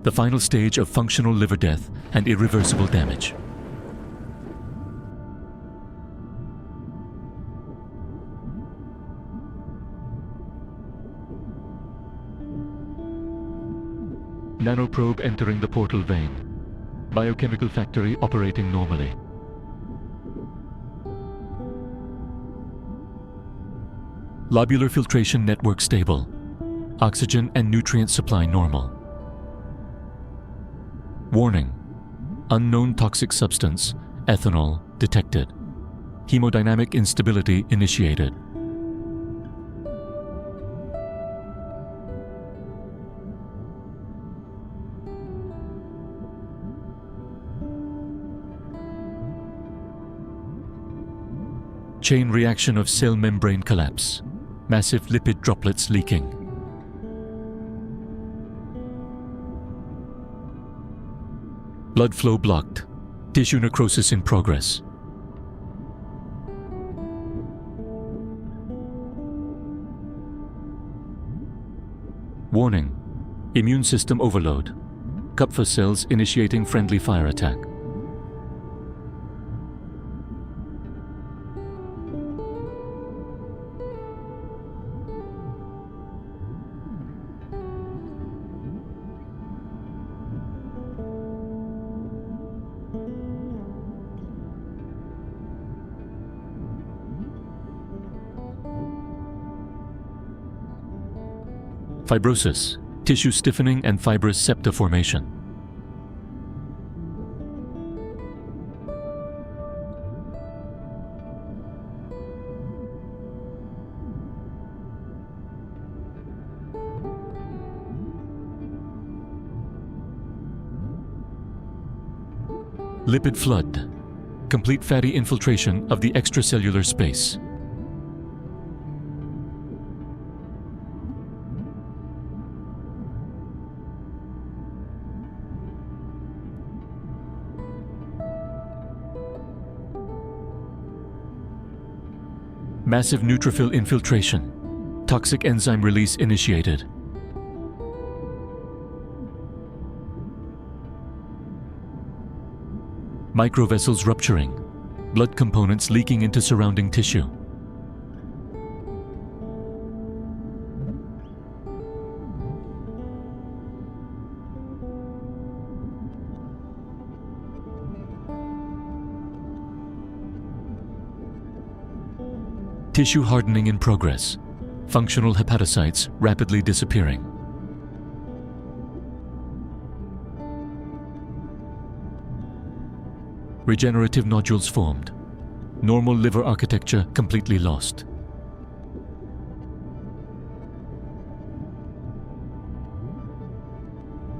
the final stage of functional liver death and irreversible damage. Nanoprobe entering the portal vein. Biochemical factory operating normally. Lobular filtration network stable. Oxygen and nutrient supply normal. Warning: unknown toxic substance, ethanol, detected. Hemodynamic instability initiated. Chain reaction of cell membrane collapse. Massive lipid droplets leaking. Blood flow blocked. Tissue necrosis in progress. Warning: immune system overload. Kupffer cells initiating friendly fire attack. Fibrosis, tissue stiffening and fibrous septa formation. Lipid flood, complete fatty infiltration of the extracellular space. Massive neutrophil infiltration. Toxic enzyme release initiated. Microvessels rupturing. Blood components leaking into surrounding tissue. Tissue hardening in progress. Functional hepatocytes rapidly disappearing. Regenerative nodules formed. Normal liver architecture completely lost.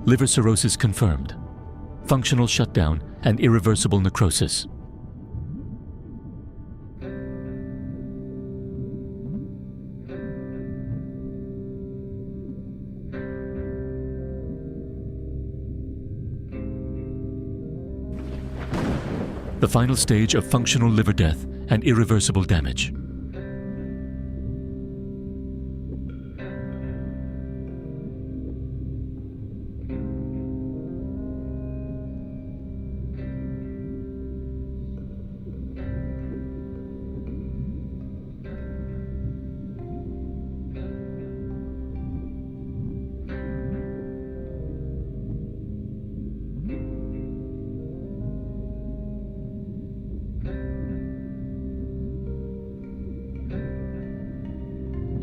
Liver cirrhosis confirmed. Functional shutdown and irreversible necrosis. The final stage of functional liver death and irreversible damage.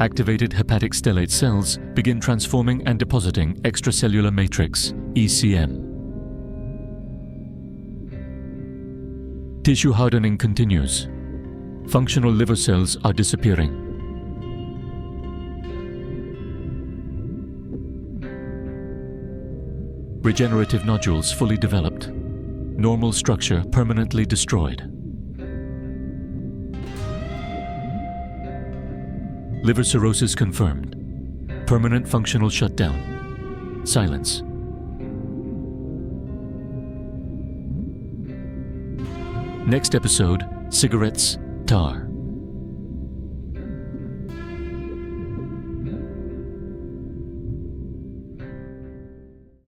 Activated hepatic stellate cells begin transforming and depositing extracellular matrix, ECM. Tissue hardening continues. Functional liver cells are disappearing. Regenerative nodules fully developed. Normal structure permanently destroyed. Liver cirrhosis confirmed. Permanent functional shutdown. Silence. Next episode, cigarettes, tar.